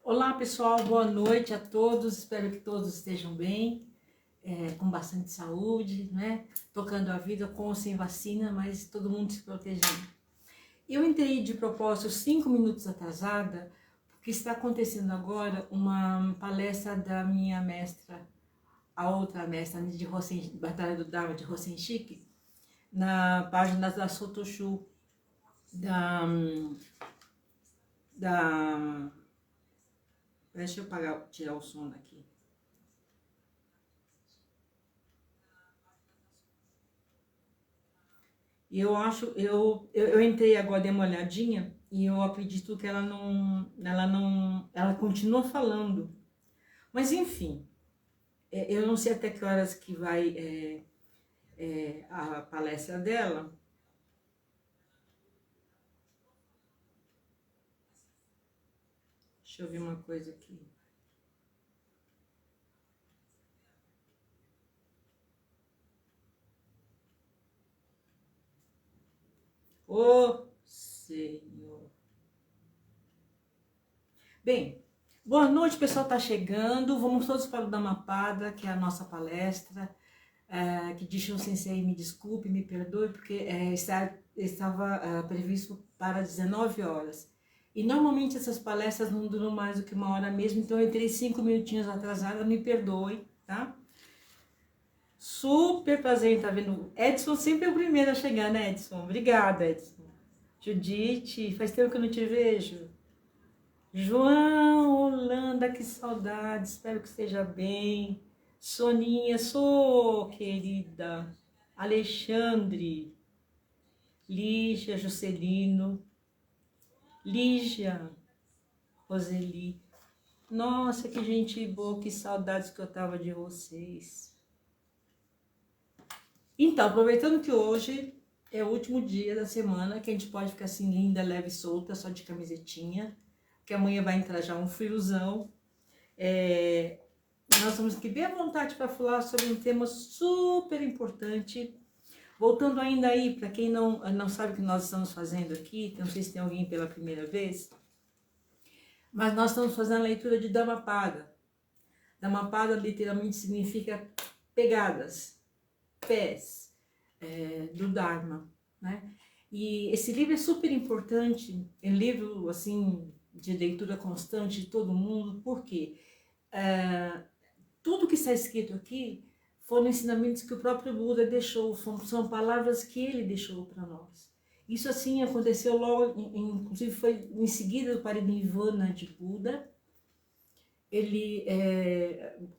Olá pessoal, boa noite a todos, espero que todos estejam bem, com bastante saúde, né? Tocando a vida com ou sem vacina, mas todo mundo se protegendo. Eu entrei de propósito 5 minutos atrasada, porque está acontecendo agora uma palestra da minha mestra, a outra mestra de Batalha do Dharma de Hosen Chique, na página da Sotoshu, da deixa eu tirar o som daqui. E eu acho, eu entrei agora, dei uma olhadinha, e eu acredito que ela continua falando. Mas enfim, eu não sei até que horas que vai a palestra dela. Deixa eu ver uma coisa aqui. Ô Senhor. Bem, boa noite, pessoal tá chegando. Vamos todos para o Dhammapada, que é a nossa palestra. Que Disho Sensei me desculpe, me perdoe, porque estava previsto para 19 horas. E normalmente essas palestras não duram mais do que 1 hora mesmo, então eu entrei 5 minutinhos atrasada, me perdoe, tá? Super prazer em estar vendo. Edson sempre é o primeiro a chegar, né, Edson? Obrigada, Edson. Judite, faz tempo que eu não te vejo. João, Holanda, que saudade, espero que esteja bem. Soninha, sou querida. Alexandre, Lígia, Juscelino, Lígia, Roseli. Nossa, que gente boa, que saudades que eu tava de vocês. Então, aproveitando que hoje é o último dia da semana, que a gente pode ficar assim linda, leve e solta, só de camisetinha, que amanhã vai entrar já um friozão. Nós estamos aqui bem à vontade para falar sobre um tema super importante. Voltando ainda aí, para quem não sabe o que nós estamos fazendo aqui, não sei se tem alguém pela primeira vez, mas nós estamos fazendo a leitura de Dhammapada. Dhammapada literalmente significa pegadas, pés do Dharma, né? E esse livro é super importante, é um livro assim de leitura constante de todo mundo, porque tudo que está escrito aqui foram ensinamentos que o próprio Buda deixou, são palavras que ele deixou para nós. Isso assim aconteceu logo, inclusive foi em seguida do Parinirvana de Buda. Ele,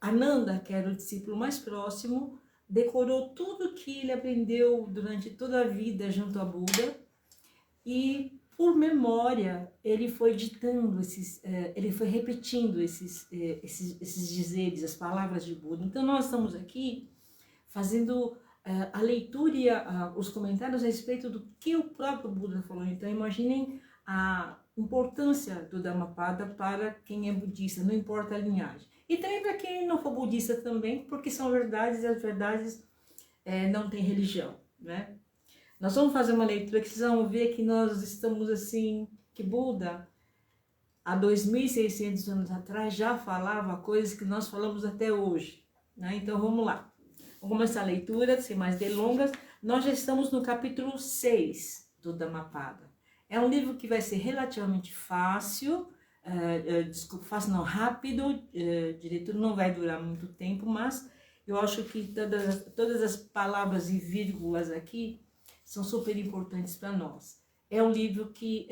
Ananda, que era o discípulo mais próximo, decorou tudo que ele aprendeu durante toda a vida junto a Buda e por memória ele foi ditando ele foi repetindo esses dizeres, as palavras de Buda. Então nós estamos aqui fazendo a leitura e os comentários a respeito do que o próprio Buda falou. Então imaginem a importância do Dhammapada para quem é budista, não importa a linhagem. E também para quem não for budista também, porque são verdades e as verdades não têm religião, né? Nós vamos fazer uma leitura que vocês vão ver que nós estamos assim, que Buda, há 2.600 anos atrás, já falava coisas que nós falamos até hoje, né? Então vamos lá. Vamos começar a leitura, sem mais delongas. Nós já estamos no capítulo 6 do Dhammapada. É um livro que vai ser relativamente fácil, fácil não, rápido, de leitura, não vai durar muito tempo, mas eu acho que todas as palavras e vírgulas aqui são super importantes para nós. É um livro que,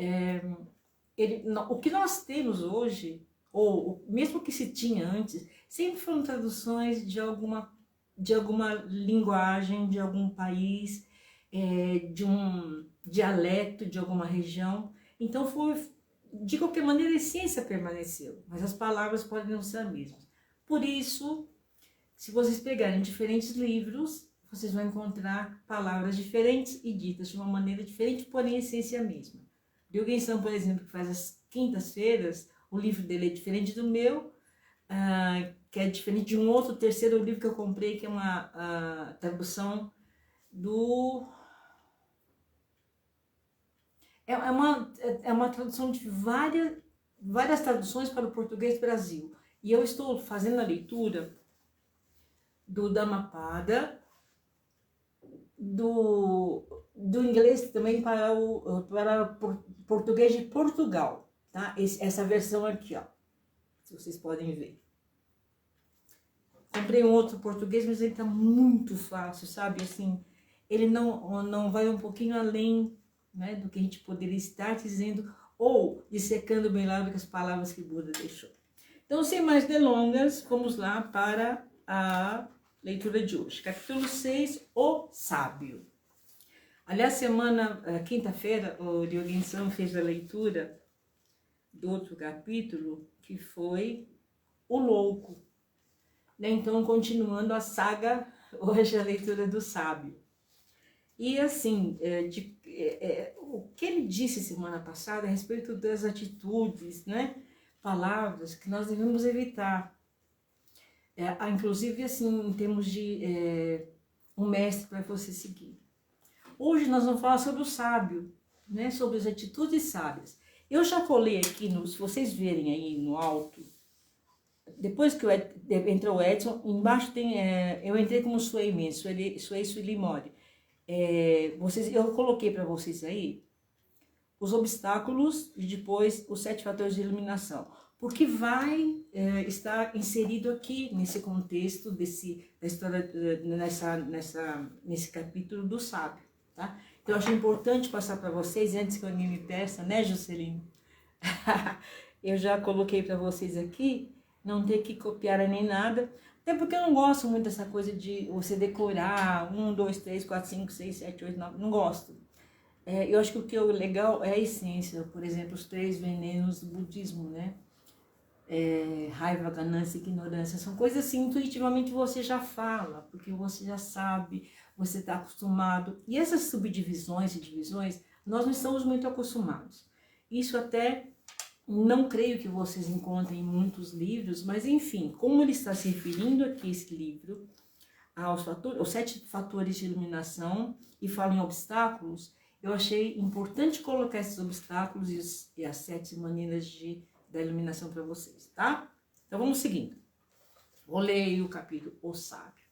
o que nós temos hoje, ou mesmo que se tinha antes, sempre foram traduções de alguma linguagem, de algum país, de um dialeto de alguma região. Então, de qualquer maneira, a essência permaneceu, mas as palavras podem não ser as mesmas. Por isso, se vocês pegarem diferentes livros, vocês vão encontrar palavras diferentes e ditas de uma maneira diferente, porém a essência é a mesma. Ryugen San, por exemplo, que faz as quintas-feiras, o livro dele é diferente do meu, que é diferente de um outro terceiro livro que eu comprei, que é uma tradução do... É uma tradução de várias traduções para o português Brasil. E eu estou fazendo a leitura do Dhammapada, do inglês também para o português de Portugal, tá? Essa versão aqui, ó, se vocês podem ver. Comprei um outro português, mas ele tá muito fácil, sabe? Assim, ele não vai um pouquinho além, né, do que a gente poderia estar dizendo ou dissecando bem lá as palavras que Buda deixou. Então, sem mais delongas, vamos lá para a leitura de hoje. Capítulo 6, o sábio. Aliás, quinta-feira, o Ryōgen-san fez a leitura do outro capítulo, que foi o louco. Então, continuando a saga, hoje a leitura do sábio. E assim, o que ele disse semana passada a respeito das atitudes, né, palavras que nós devemos evitar. Inclusive, assim, em termos de um mestre para você seguir. Hoje nós vamos falar sobre o sábio, né, sobre as atitudes sábias. Eu já colei aqui, se vocês verem aí no alto, depois que entrou o Edson, embaixo tem, eu entrei como Suei Suilimori. Eu coloquei para vocês aí os obstáculos e depois os 7 fatores de iluminação, porque vai estar inserido aqui nesse contexto da história, nesse capítulo do sábio, tá? Então eu acho importante passar para vocês, antes que alguém me peça, né, Juscelino? Eu já coloquei para vocês aqui, não ter que copiar nem nada, até porque eu não gosto muito dessa coisa de você decorar 1, 2, 3, 4, 5, 6, 7, 8, 9, não gosto. Eu acho que o que é legal é a essência, por exemplo, os 3 venenos do budismo, né? Raiva, ganância e ignorância, são coisas assim, intuitivamente você já fala, porque você já sabe, você está acostumado. E essas subdivisões e divisões, nós não estamos muito acostumados. Isso até não creio que vocês encontrem em muitos livros, mas enfim, como ele está se referindo aqui, esse livro, aos 7 fatores de iluminação e fala em obstáculos, eu achei importante colocar esses obstáculos e as 7 maneiras da iluminação para vocês, tá? Então vamos seguindo. Vou ler o capítulo O Sábio.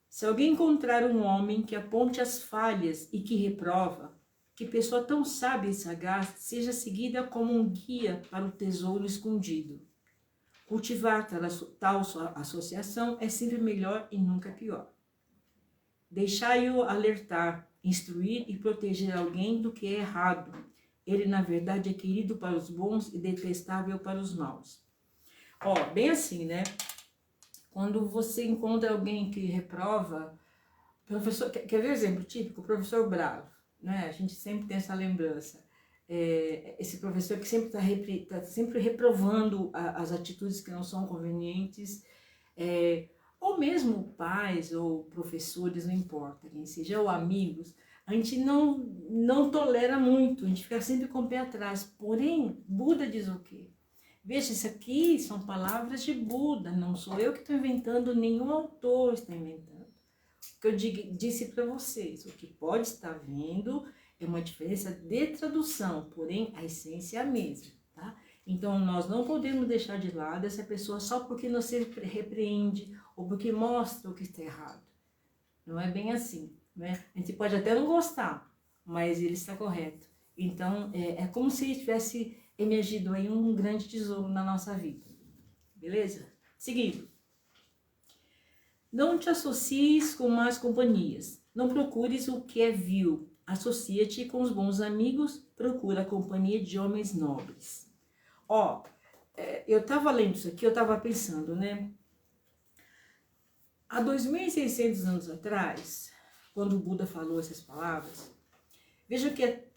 Se alguém encontrar um homem que aponte as falhas e que reprova, que pessoa tão sábia e sagaz seja seguida como um guia para o tesouro escondido. Cultivar tal associação é sempre melhor e nunca pior. Deixai-o alertar, instruir e proteger alguém do que é errado. Ele, na verdade, é querido para os bons e detestável para os maus. Bem assim, né? Quando você encontra alguém que reprova, professor, quer ver um exemplo típico? O professor bravo, né? A gente sempre tem essa lembrança. Esse professor que sempre está sempre reprovando as atitudes que não são convenientes, ou mesmo pais ou professores, não importa quem seja, ou amigos, a gente não tolera muito, a gente fica sempre com o pé atrás. Porém, Buda diz o quê? Veja, isso aqui são palavras de Buda, não sou eu que estou inventando, nenhum autor está inventando. O que eu disse para vocês, o que pode estar vindo é uma diferença de tradução, porém a essência é a mesma, tá? Então nós não podemos deixar de lado essa pessoa só porque nos repreende ou porque mostra o que está errado. Não é bem assim, né? A gente pode até não gostar, mas ele está correto. Então é como se tivesse emergido aí um grande tesouro na nossa vida. Beleza? Seguindo. Não te associes com más companhias. Não procures o que é vil. Associa-te com os bons amigos. Procura a companhia de homens nobres. Eu estava lendo isso aqui, eu estava pensando, né? Há 2.600 anos atrás, quando o Buda falou essas palavras, veja que é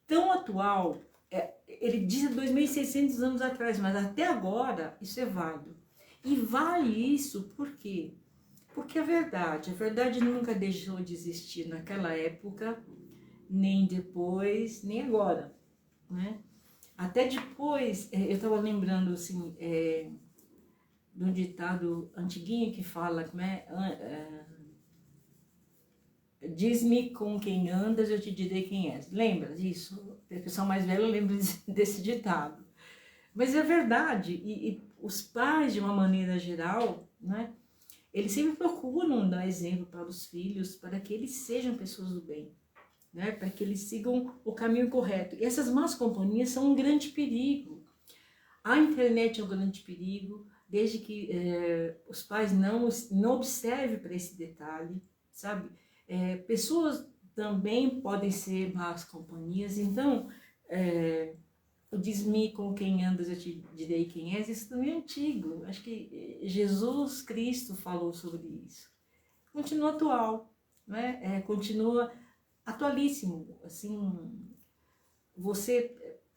tão atual. Ele diz 2.600 anos atrás, mas até agora isso é válido. E vale isso por quê? Porque a verdade nunca deixou de existir naquela época, nem depois, nem agora, né? Até depois, eu estava lembrando, assim, de um ditado antiguinho que fala, como é? diz-me com quem andas, eu te direi quem és. Lembra disso? A pessoa mais velha lembra desse ditado. Mas é verdade, e os pais, de uma maneira geral, né, eles sempre procuram dar exemplo para os filhos, para que eles sejam pessoas do bem, né, para que eles sigam o caminho correto. E essas más companhias são um grande perigo. A internet é um grande perigo, desde que os pais não observem para esse detalhe, sabe? Pessoas também podem ser más companhias, então o diz-me com quem andas, eu te direi quem és, isso também é antigo. Acho que Jesus Cristo falou sobre isso. Continua atual, né? Continua atualíssimo. Assim, você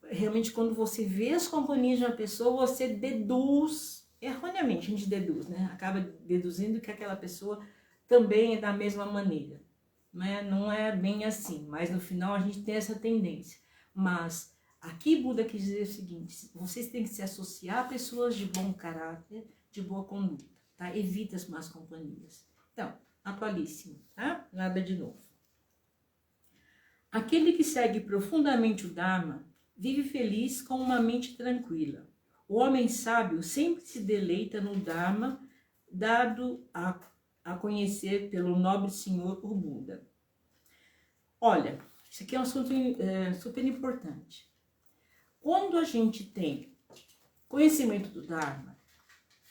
realmente, quando você vê as companhias de uma pessoa, você deduz, erroneamente a gente deduz, né? Acaba deduzindo que aquela pessoa também é da mesma maneira, né? Não é bem assim, mas no final a gente tem essa tendência. Mas aqui Buda quis dizer o seguinte: vocês têm que se associar a pessoas de bom caráter, de boa conduta, tá? Evita as más companhias. Então, atualíssimo, tá? Nada de novo. Aquele que segue profundamente o Dharma vive feliz com uma mente tranquila. O homem sábio sempre se deleita no Dharma, dado a conhecer pelo nobre senhor o Buda. Olha, isso aqui é um assunto super importante. Quando a gente tem conhecimento do Dharma,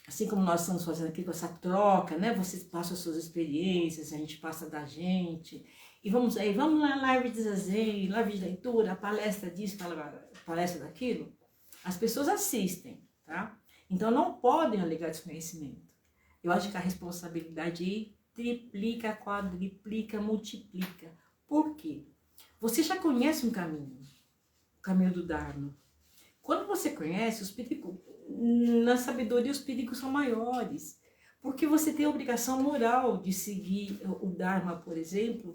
assim como nós estamos fazendo aqui com essa troca, né? Vocês passam as suas experiências, a gente passa da gente, e vamos lá, live de zazen, live de leitura, palestra disso, palestra daquilo. As pessoas assistem, tá? Então não podem alegar desconhecimento. Eu acho que a responsabilidade aí triplica, quadriplica, multiplica. Por quê? Você já conhece um caminho, o caminho do Dharma. Quando você conhece, os perigos, na sabedoria os perigos são maiores. Porque você tem a obrigação moral de seguir o Dharma, por exemplo.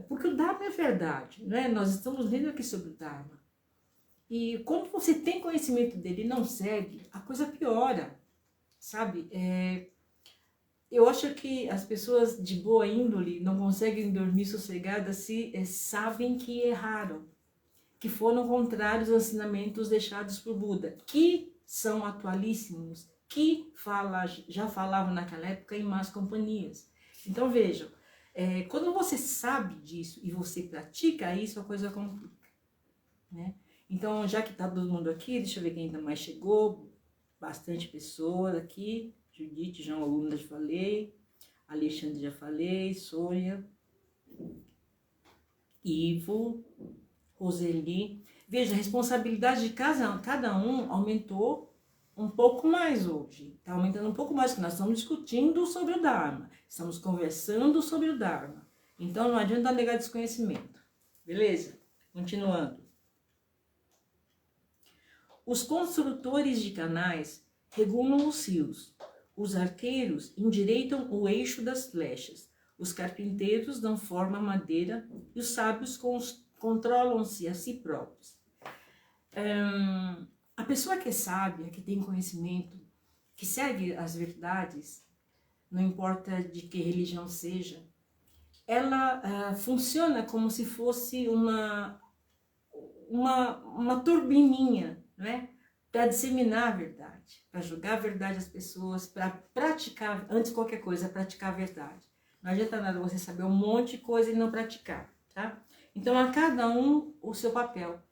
Porque o Dharma é verdade, né? Nós estamos lendo aqui sobre o Dharma. E quando você tem conhecimento dele e não segue, a coisa piora, sabe? Eu acho que as pessoas de boa índole não conseguem dormir sossegadas se sabem que erraram, que foram contrários aos ensinamentos deixados por Buda, que são atualíssimos, que já falavam naquela época em más companhias. Então vejam, quando você sabe disso e você pratica isso, a coisa complica, né? Então, já que está todo mundo aqui, deixa eu ver quem ainda mais chegou. Bastante pessoas aqui. Judite, João Aluna, já falei. Alexandre, já falei. Sônia. Ivo. Roseli. Veja, a responsabilidade de cada um aumentou um pouco mais hoje. Está aumentando um pouco mais, porque nós estamos discutindo sobre o Dharma. Estamos conversando sobre o Dharma. Então, não adianta alegar desconhecimento. Beleza? Continuando. Os construtores de canais regulam os rios. Os arqueiros endireitam o eixo das flechas. Os carpinteiros dão forma à madeira e os sábios controlam-se a si próprios. A pessoa que é sábia, que tem conhecimento, que segue as verdades, não importa de que religião seja, ela funciona como se fosse uma turbininha, né? Para disseminar a verdade, para jogar a verdade às pessoas, para praticar, antes de qualquer coisa, praticar a verdade. Não adianta nada você saber um monte de coisa e não praticar, tá? Então, a cada um o seu papel.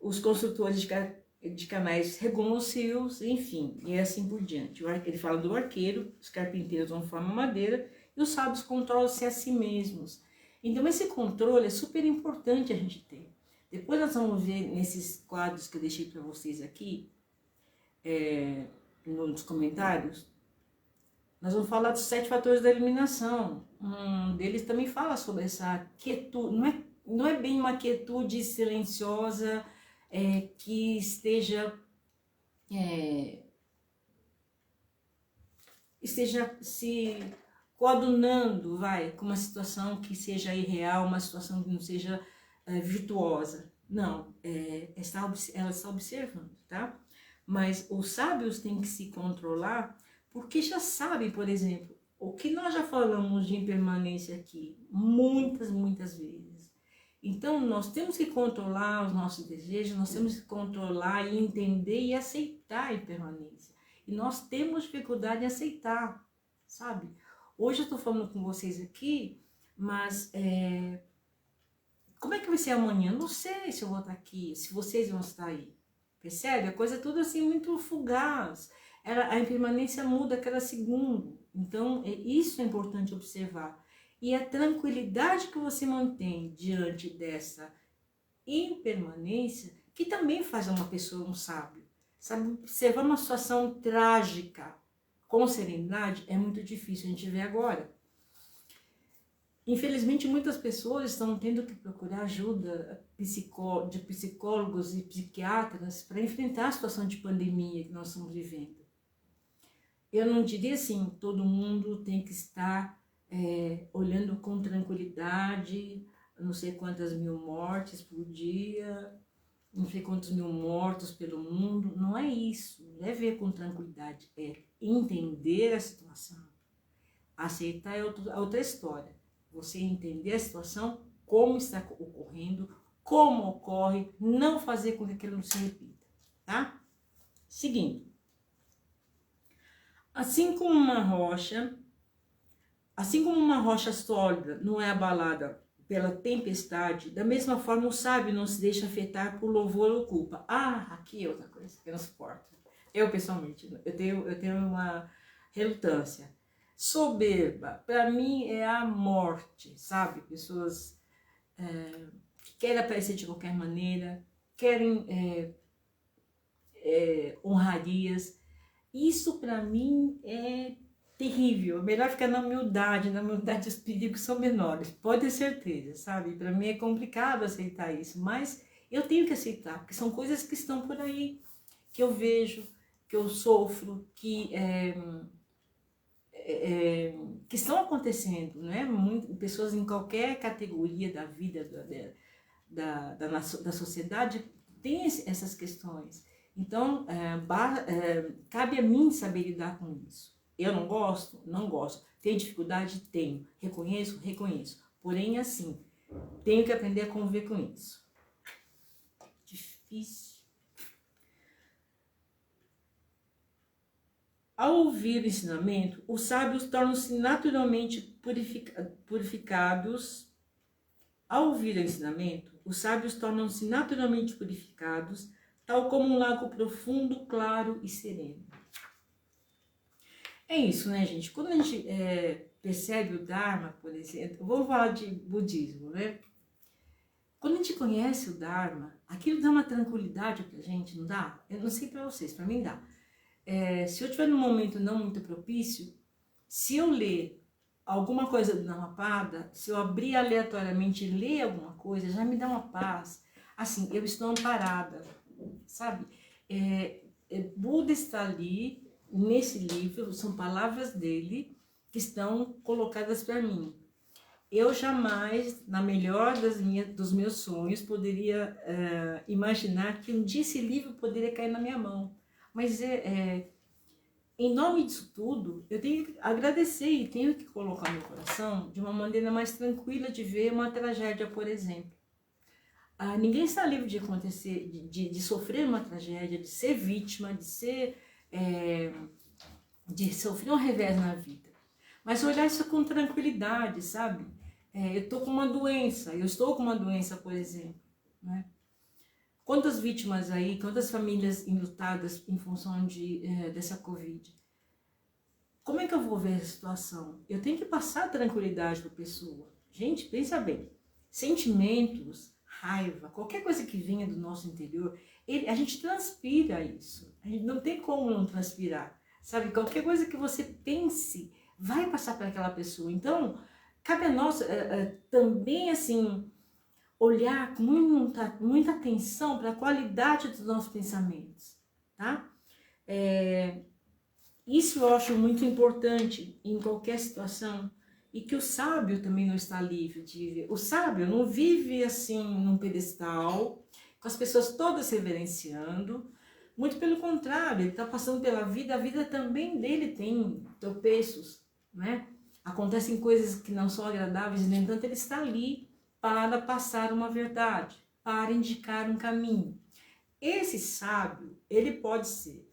Os construtores de canais regulam os rios, enfim, e assim por diante. Ele fala do arqueiro, os carpinteiros dão forma madeira e os sábios controlam-se a si mesmos. Então, esse controle é super importante a gente ter. Depois nós vamos ver nesses quadros que eu deixei para vocês aqui, nos comentários, nós vamos falar dos 7 fatores da eliminação. Um deles também fala sobre essa quietude, não é bem uma quietude silenciosa que esteja se coadunando, com uma situação que seja irreal, uma situação que não seja virtuosa. Não, ela está observando, tá? Mas os sábios têm que se controlar porque já sabem, por exemplo, o que nós já falamos de impermanência aqui, muitas vezes. Então, nós temos que controlar os nossos desejos, nós temos que controlar e entender e aceitar a impermanência. E nós temos dificuldade em aceitar, sabe? Hoje eu estou falando com vocês aqui, mas como é que vai ser amanhã? Não sei se eu vou estar aqui, se vocês vão estar aí. Percebe? A coisa é tudo assim muito fugaz. A impermanência muda a cada segundo. Então, isso é importante observar. E a tranquilidade que você mantém diante dessa impermanência, que também faz uma pessoa um sábio. Sabe, observar uma situação trágica com serenidade é muito difícil, a gente vê agora. Infelizmente, muitas pessoas estão tendo que procurar ajuda de psicólogos e psiquiatras para enfrentar a situação de pandemia que nós estamos vivendo. Eu não diria assim, todo mundo tem que estar olhando com tranquilidade, não sei quantas mil mortes por dia, não sei quantos mil mortos pelo mundo. Não é isso, não é ver com tranquilidade, é entender a situação. Aceitar é outra história. Você entender a situação, como está ocorrendo, como ocorre, não fazer com que aquilo não se repita, tá? Seguindo. Assim como uma rocha sólida não é abalada pela tempestade, da mesma forma o sábio não se deixa afetar por louvor ou culpa. Aqui é outra coisa que eu não suporto. Eu, pessoalmente, eu tenho uma relutância. Soberba, para mim, é a morte, sabe? Pessoas que querem aparecer de qualquer maneira, querem honrarias. Isso, para mim, é terrível. É melhor ficar na humildade os perigos são menores, pode ter certeza, sabe? Para mim é complicado aceitar isso, mas eu tenho que aceitar, porque são coisas que estão por aí, que eu vejo, que eu sofro, que estão acontecendo, né? Pessoas em qualquer categoria da vida da sociedade têm essas questões. Então, cabe a mim saber lidar com isso. Eu não gosto? Não gosto. Tenho dificuldade? Tenho. Reconheço? Reconheço. Porém, assim, tenho que aprender a conviver com isso. Difícil. Ao ouvir o ensinamento, os sábios tornam-se naturalmente purificados. Ao ouvir o ensinamento, os sábios tornam-se naturalmente purificados, tal como um lago profundo, claro e sereno. É isso, né, gente? Quando a gente percebe o Dharma, por exemplo, vou falar de budismo, né? Quando a gente conhece o Dharma, aquilo dá uma tranquilidade pra gente, não dá? Eu não sei pra vocês, pra mim dá. Se eu estiver num momento não muito propício, se eu ler alguma coisa do Dhammapada, se eu abrir aleatoriamente e ler alguma coisa, já me dá uma paz. Assim, eu estou amparada, sabe? Buda está ali, nesse livro, são palavras dele que estão colocadas para mim. Eu jamais, na melhor dos meus sonhos, poderia imaginar que um dia esse livro poderia cair na minha mão. Mas em nome disso tudo, eu tenho que agradecer e tenho que colocar meu coração de uma maneira mais tranquila de ver uma tragédia, por exemplo. Ninguém está livre de acontecer, de sofrer uma tragédia, de ser vítima, de sofrer um revés na vida. Mas olhar isso com tranquilidade, sabe? Eu estou com uma doença, por exemplo, né? Quantas vítimas aí, quantas famílias enlutadas em função dessa Covid? Como é que eu vou ver a situação? Eu tenho que passar tranquilidade para a pessoa. Gente, pensa bem. Sentimentos, raiva, qualquer coisa que venha do nosso interior, a gente transpira isso. A gente não tem como não transpirar. Sabe, qualquer coisa que você pense vai passar para aquela pessoa. Então, cabe a nós também, assim, olhar com muita atenção para a qualidade dos nossos pensamentos, tá? Isso eu acho muito importante em qualquer situação, e que o sábio também não está livre de viver. O sábio não vive assim num pedestal, com as pessoas todas reverenciando, muito pelo contrário, ele está passando pela vida, a vida também dele tem tropeços, né? acontecem coisas que não são agradáveis, e no entanto ele está ali para passar uma verdade, para indicar um caminho. Esse sábio, ele pode ser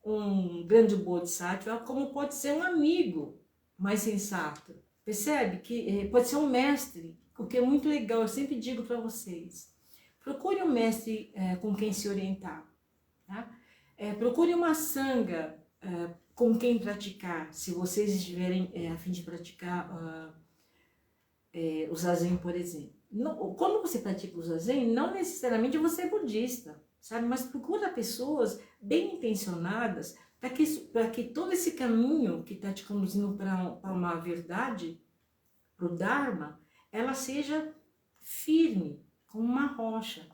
um grande bodhisattva, como pode ser um amigo mais sensato. Percebe que pode ser um mestre, o que é muito legal. Eu sempre digo para vocês, procure um mestre com quem se orientar, tá? Procure uma sanga com quem praticar, se vocês estiverem a fim de praticar o zazen, por exemplo. Quando você pratica o zazen, não necessariamente você é budista, sabe? Mas procura pessoas bem intencionadas para que todo esse caminho que está te conduzindo para uma verdade, para o Dharma, ela seja firme, como uma rocha.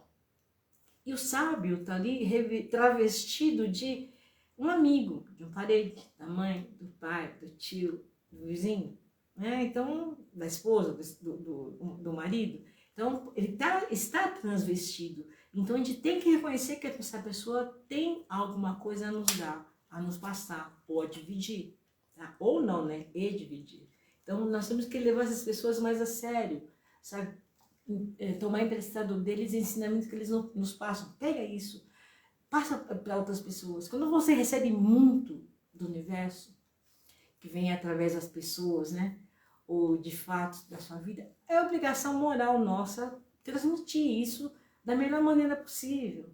E o sábio está ali travestido de um amigo, de um parente, da mãe, do pai, do tio, do vizinho, né? Então, da esposa, do marido. Então, ele está transvestido. Então, a gente tem que reconhecer que essa pessoa tem alguma coisa a nos dar, a nos passar, ou a dividir, tá? Ou não, né? E dividir. Então, nós temos que levar essas pessoas mais a sério, sabe? Tomar emprestado deles ensinamentos que eles nos passam. Pega isso, passa para outras pessoas. Quando você recebe muito do universo, que vem através das pessoas, né? Ou de fatos da sua vida, é obrigação moral nossa transmitir isso da melhor maneira possível.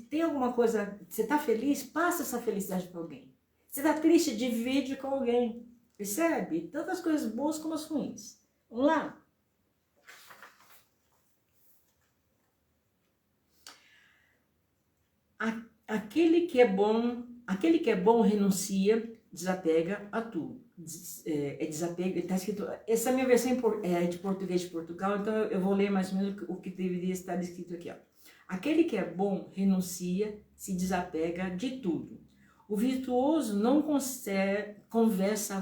Tem alguma coisa, você está feliz? Passa essa felicidade para alguém. Você está triste? Divide com alguém. Percebe? Tanto as coisas boas como as ruins. Vamos lá? Aquele que é bom renuncia, desapega a tudo. Desapega, está escrito, essa é a minha versão é de português de Portugal, então eu vou ler mais ou menos o que deveria estar escrito aqui. Ó. Aquele que é bom renuncia, se desapega de tudo. O virtuoso não conversa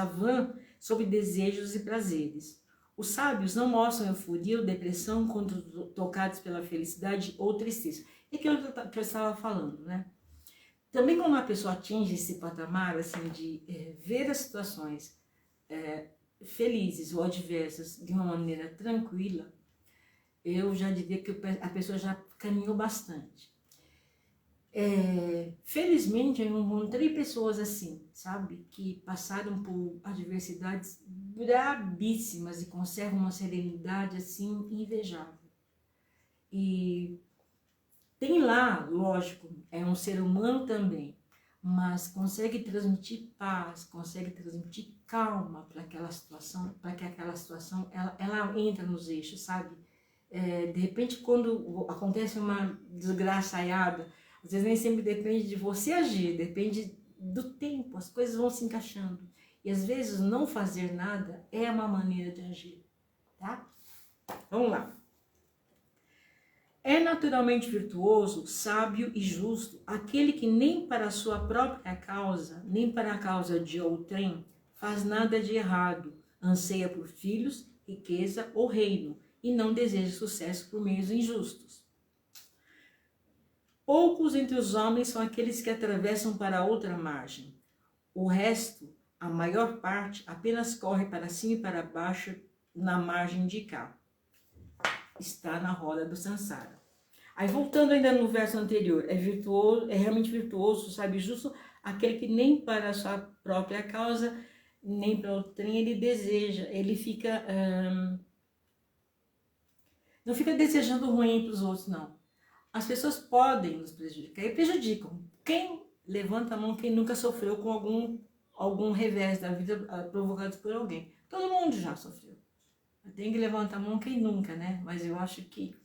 vã sobre desejos e prazeres. Os sábios não mostram euforia ou depressão quando tocados pela felicidade ou tristeza. É aquilo que eu estava falando, né? Também quando uma pessoa atinge esse patamar, assim, de ver as situações felizes ou adversas de uma maneira tranquila, eu já diria que a pessoa já caminhou bastante. Felizmente eu encontrei pessoas assim, sabe, que passaram por adversidades brabíssimas e conservam uma serenidade assim invejável. E tem lá, lógico, é um ser humano também, mas consegue transmitir paz, consegue transmitir calma para aquela situação, para que aquela situação ela entra nos eixos, sabe? De repente, quando acontece uma desgraçaiada, às vezes nem sempre depende de você agir, depende do tempo, as coisas vão se encaixando. E às vezes não fazer nada é uma maneira de agir, tá? Vamos lá. É naturalmente virtuoso, sábio e justo aquele que nem para a sua própria causa, nem para a causa de outrem, faz nada de errado, anseia por filhos, riqueza ou reino, e não deseja sucesso por meios injustos. Poucos entre os homens são aqueles que atravessam para outra margem. O resto, a maior parte, apenas corre para cima e para baixo na margem de cá. Está na roda do Sansara. Aí voltando ainda no verso anterior, é realmente virtuoso, sabe, justo aquele que nem para a sua própria causa, nem para outrem ele deseja, ele fica, não fica desejando ruim para os outros, não. As pessoas podem nos prejudicar e prejudicam. Quem levanta a mão, quem nunca sofreu com algum revés da vida provocado por alguém? Todo mundo já sofreu. Tem que levantar a mão quem nunca, né? Mas eu acho que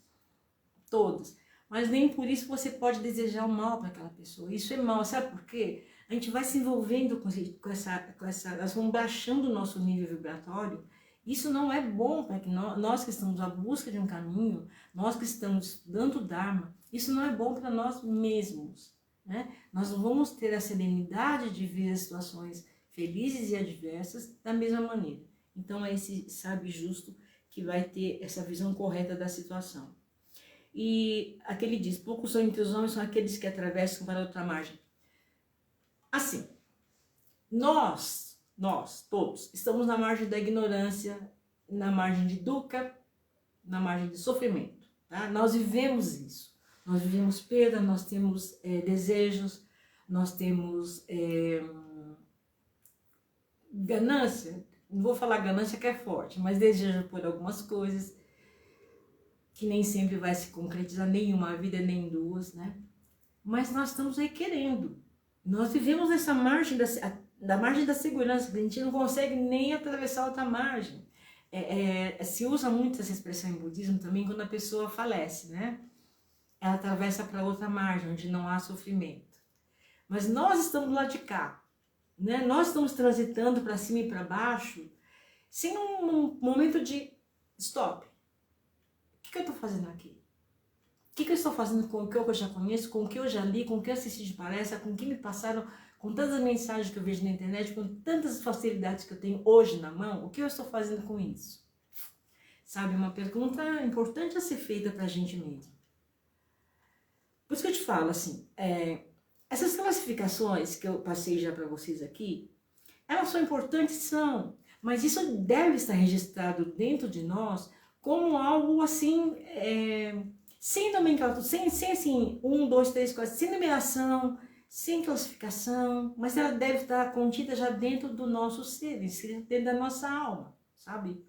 todos. Mas nem por isso você pode desejar o mal para aquela pessoa. Isso é mal, sabe por quê? A gente vai se envolvendo com essa nós vamos baixando o nosso nível vibratório. Isso não é bom para que nós que estamos à busca de um caminho, nós que estamos estudando o Dharma, isso não é bom para nós mesmos, né? Nós não vamos ter a serenidade de ver as situações felizes e adversas da mesma maneira. Então é esse sábio justo que vai ter essa visão correta da situação. E aquele diz, poucos são entre os homens, são aqueles que atravessam para outra margem. Assim, nós nós, todos, estamos na margem da ignorância, na margem de dukkha, na margem de sofrimento. Tá? Nós vivemos isso. Nós vivemos perda, nós temos desejos, nós temos ganância. Não vou falar ganância que é forte, mas desejo por algumas coisas que nem sempre vai se concretizar, nem uma vida, nem duas, né? Mas nós estamos aí querendo. Nós vivemos nessa margem da margem da segurança, a gente não consegue nem atravessar outra margem. Se usa muito essa expressão em budismo também quando a pessoa falece, né? Ela atravessa para outra margem, onde não há sofrimento. Mas nós estamos lá de cá, né? Nós estamos transitando para cima e para baixo, sem um momento de stop. O que eu estou fazendo aqui? O que eu estou fazendo com o que eu já conheço, com o que eu já li, com o que eu assisti de palestra, com o que me passaram, com tantas mensagens que eu vejo na internet, com tantas facilidades que eu tenho hoje na mão, o que eu estou fazendo com isso? Sabe, uma pergunta importante a ser feita para a gente mesmo. Por isso que eu te falo, assim, essas classificações que eu passei já para vocês aqui, elas são importantes, são, mas isso deve estar registrado dentro de nós como algo assim, sem nomenclatura, sem assim, 1, 2, 3, 4, sem numeração, sem classificação, mas ela deve estar contida já dentro do nosso ser, dentro da nossa alma, sabe?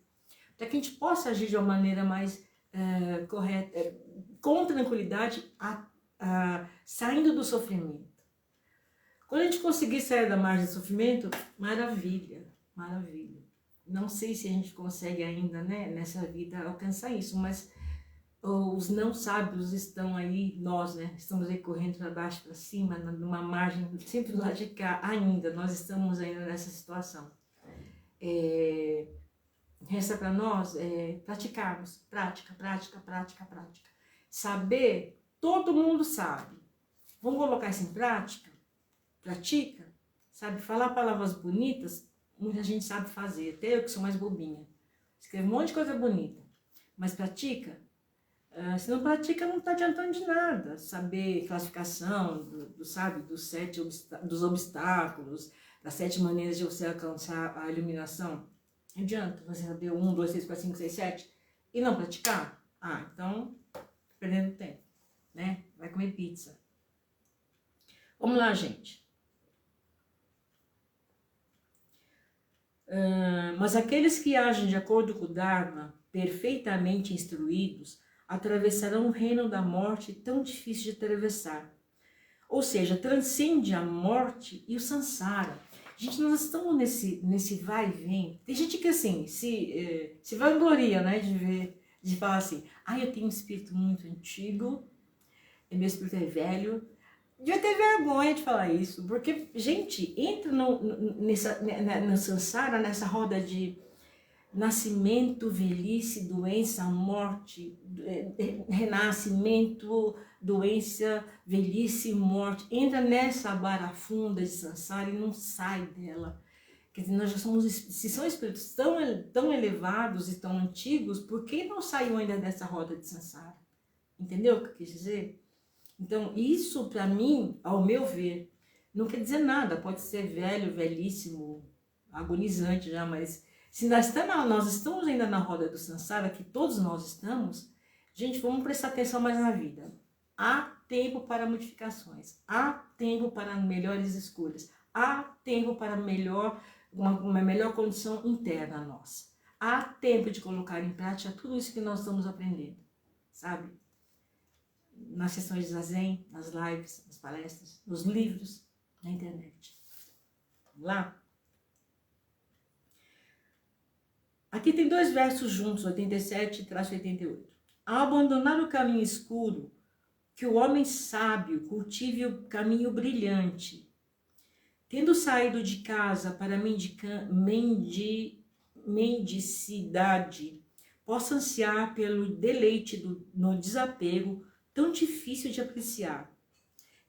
Para que a gente possa agir de uma maneira mais correta, com tranquilidade, saindo do sofrimento. Quando a gente conseguir sair da margem do sofrimento, maravilha, maravilha. Não sei se a gente consegue ainda, né, nessa vida alcançar isso, mas os não sábios estão aí, nós, né, estamos aí correndo para baixo, para cima, numa margem, sempre do lado de cá, ainda, nós estamos ainda nessa situação. Resta para nós praticarmos, prática, prática, prática, prática. Saber, todo mundo sabe. Vamos colocar isso em prática? Pratica, sabe, falar palavras bonitas, muita gente sabe fazer, até eu que sou mais bobinha. Escreve um monte de coisa bonita, mas pratica? Se não pratica, não está adiantando de nada. Saber classificação, sabe, dos obstáculos, das 7 maneiras de você alcançar a iluminação. Não adianta você saber 1, 2, 3, 4, 5, 6, 7 e não praticar? Então, perdendo tempo, né? Vai comer pizza. Vamos lá, gente. Mas aqueles que agem de acordo com o Dharma, perfeitamente instruídos, atravessarão o reino da morte tão difícil de atravessar. Ou seja, transcende a morte e o samsara. Gente, nós estamos nesse vai e vem. Tem gente que assim, se vangloria, né, de falar assim, eu tenho um espírito muito antigo, meu espírito é velho. Devia ter vergonha de falar isso, porque, gente, entra no samsara, nessa roda de nascimento, velhice, doença, morte, renascimento, doença, velhice, morte. Entra nessa barafunda de samsara e não sai dela. Quer dizer, nós já somos, se são espíritos tão elevados e tão antigos, por que não saiu ainda dessa roda de samsara? Entendeu o que eu quis dizer? Então, isso para mim, ao meu ver, não quer dizer nada. Pode ser velho, velhíssimo, agonizante já, mas se nós estamos ainda na roda do samsara, que todos nós estamos, gente, vamos prestar atenção mais na vida. Há tempo para modificações, há tempo para melhores escolhas, há tempo para uma melhor condição interna nossa. Há tempo de colocar em prática tudo isso que nós estamos aprendendo, sabe? Nas sessões de zazen, nas lives, nas palestras, nos livros, na internet. Vamos lá? Aqui tem 2 versos juntos, 87 e 88. Ao abandonar o caminho escuro, que o homem sábio cultive o caminho brilhante. Tendo saído de casa para mendicidade, possa ansiar pelo deleite no desapego, tão difícil de apreciar,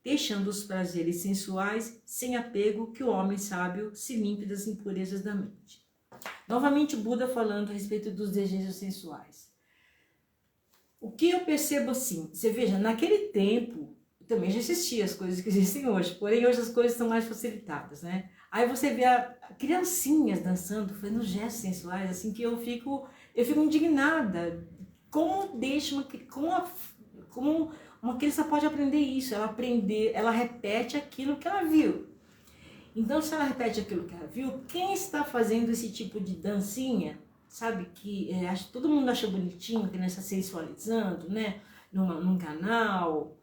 deixando os prazeres sensuais sem apego, que o homem sábio se limpe das impurezas da mente. Novamente Buda falando a respeito dos desejos sensuais. O que eu percebo assim, você veja, naquele tempo também já existiam as coisas que existem hoje, porém hoje as coisas estão mais facilitadas, né? Aí você vê criancinhas dançando, fazendo gestos sensuais, assim, que eu fico indignada. Como deixa como uma criança pode aprender isso? Ela repete aquilo que ela viu. Então, se ela repete aquilo que ela viu, quem está fazendo esse tipo de dancinha, sabe, que todo mundo acha bonitinho, que criança sensualizando, né, num canal,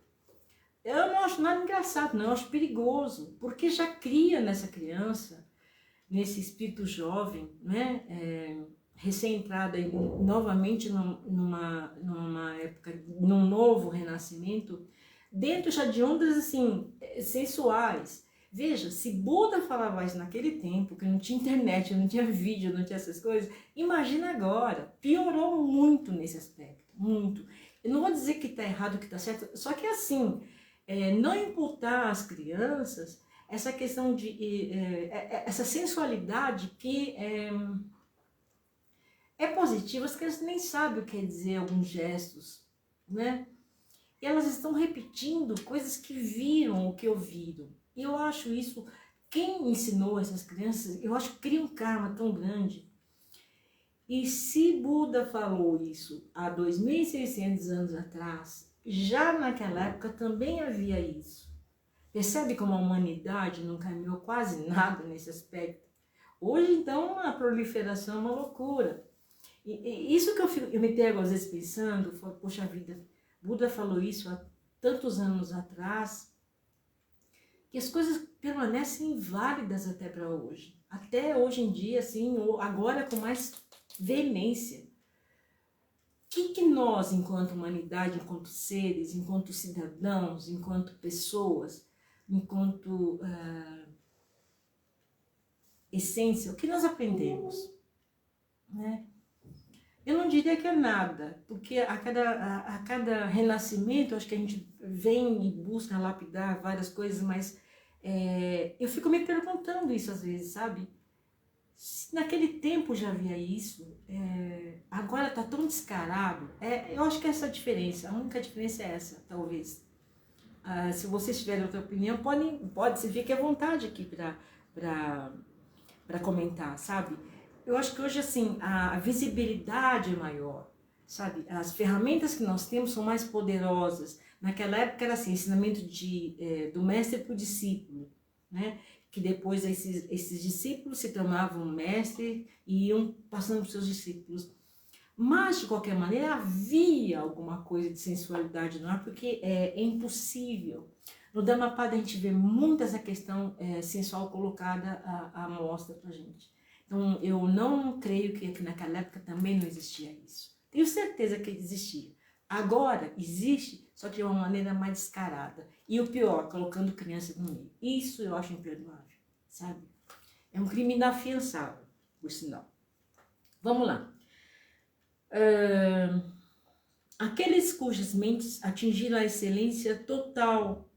eu não acho nada engraçado, não, eu acho perigoso, porque já cria nessa criança, nesse espírito jovem, né, recém-entrada novamente numa época, num novo renascimento, dentro já de ondas assim, sensuais. Veja, se Buda falava isso naquele tempo, que não tinha internet, não tinha vídeo, não tinha essas coisas, imagina agora, piorou muito nesse aspecto, muito. Eu não vou dizer que está errado, que está certo, só que assim, não imputar às crianças essa questão de essa sensualidade que é positiva, as crianças nem sabem o que quer dizer alguns gestos, né? E elas estão repetindo coisas que viram, o que ouviram. E eu acho isso, quem ensinou essas crianças, eu acho que cria um karma tão grande. E se Buda falou isso há 2.600 anos atrás, já naquela época também havia isso. Percebe como a humanidade não caminhou quase nada nesse aspecto? Hoje, então, a proliferação é uma loucura. E isso que eu me pego às vezes pensando, poxa vida, Buda falou isso há tantos anos atrás, que as coisas permanecem válidas até para hoje. Até hoje em dia, assim, agora com mais veemência. O que nós, enquanto humanidade, enquanto seres, enquanto cidadãos, enquanto pessoas, enquanto essência, o que nós aprendemos? Né? Eu não diria que é nada, porque a cada renascimento, acho que a gente vem e busca lapidar várias coisas, mas eu fico me perguntando isso às vezes, sabe? Se naquele tempo já havia isso, agora está tão descarado. Eu acho que essa é a diferença, a única diferença é essa, talvez. Se vocês tiverem outra opinião, se fique à vontade aqui para comentar, sabe? Eu acho que hoje, assim, a visibilidade é maior, sabe? As ferramentas que nós temos são mais poderosas. Naquela época era assim, ensinamento do mestre para o discípulo, né? Que depois esses discípulos se tornavam mestre e iam passando para os seus discípulos. Mas, de qualquer maneira, havia alguma coisa de sensualidade no ar, porque é impossível. No Dhammapada a gente vê muito essa questão sensual colocada à mostra para a gente. Então, eu não creio que naquela época também não existia isso. Tenho certeza que existia. Agora existe, só que de uma maneira mais descarada. E o pior, colocando crianças no meio. Isso eu acho imperdoável, sabe? É um crime inafiançável, por sinal. Vamos lá. Aqueles cujas mentes atingiram a excelência total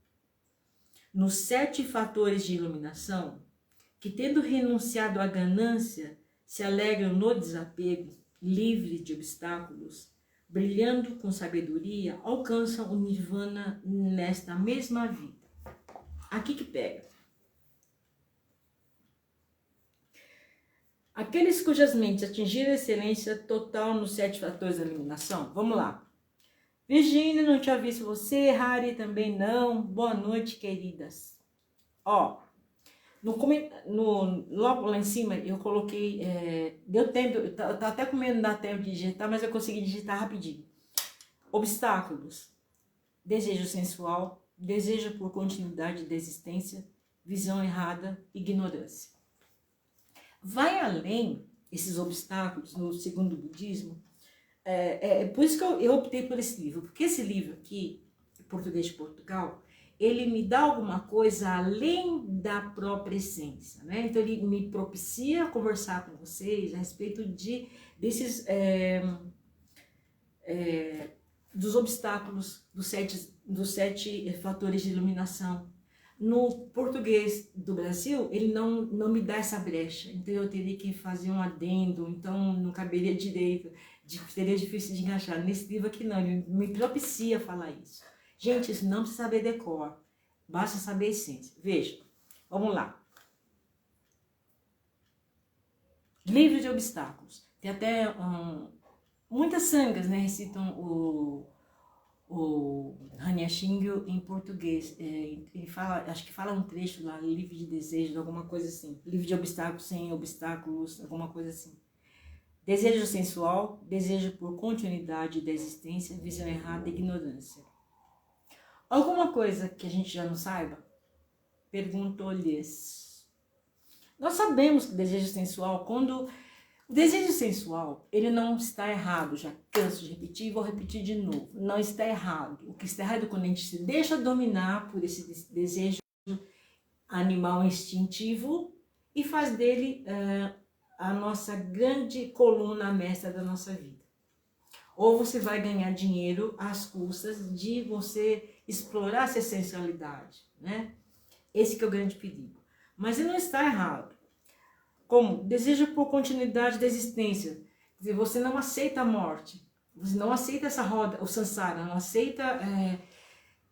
nos 7 fatores de iluminação, que tendo renunciado à ganância, se alegram no desapego, livres de obstáculos, brilhando com sabedoria, alcançam o nirvana nesta mesma vida. Aqui que pega. Aqueles cujas mentes atingiram a excelência total nos 7 fatores da iluminação. Vamos lá. Virgínia, não tinha visto você. Hari também não. Boa noite, queridas. Ó. Logo lá em cima eu coloquei, deu tempo, eu tava até com medo de dar tempo de digitar, mas eu consegui digitar rapidinho. Obstáculos, desejo sensual, desejo por continuidade de existência, visão errada, ignorância. Vai além esses obstáculos no segundo budismo, por isso que eu optei por esse livro, porque esse livro aqui, Português de Portugal, ele me dá alguma coisa além da própria essência, né? Então ele me propicia conversar com vocês a respeito desses dos obstáculos dos sete fatores de iluminação. No português do Brasil, ele não me dá essa brecha, então eu teria que fazer um adendo, então não caberia direito, seria difícil de encaixar. Nesse livro aqui não, ele me propicia falar isso. Gente, isso não precisa saber decor, basta saber a essência. Veja, vamos lá. Livre de obstáculos. Tem até muitas sangas, né, recitam o Hanya Shingyo em português. Ele fala, acho que fala um trecho lá, livre de desejos, alguma coisa assim. Livre de obstáculos, sem obstáculos, alguma coisa assim. Desejo sensual, desejo por continuidade da existência, visão errada, ignorância. Alguma coisa que a gente já não saiba? Perguntou-lhes. Nós sabemos que desejo sensual, quando o desejo sensual, ele não está errado, já canso de repetir e vou repetir de novo. Não está errado. O que está errado é quando a gente se deixa dominar por esse desejo animal instintivo e faz dele a nossa grande coluna mestra da nossa vida. Ou você vai ganhar dinheiro às custas de você explorar essa essencialidade, né? Esse que é o grande perigo. Mas ele não está errado. Como? Desejo por continuidade da existência. Quer dizer, você não aceita a morte. Você não aceita essa roda, o samsara, não aceita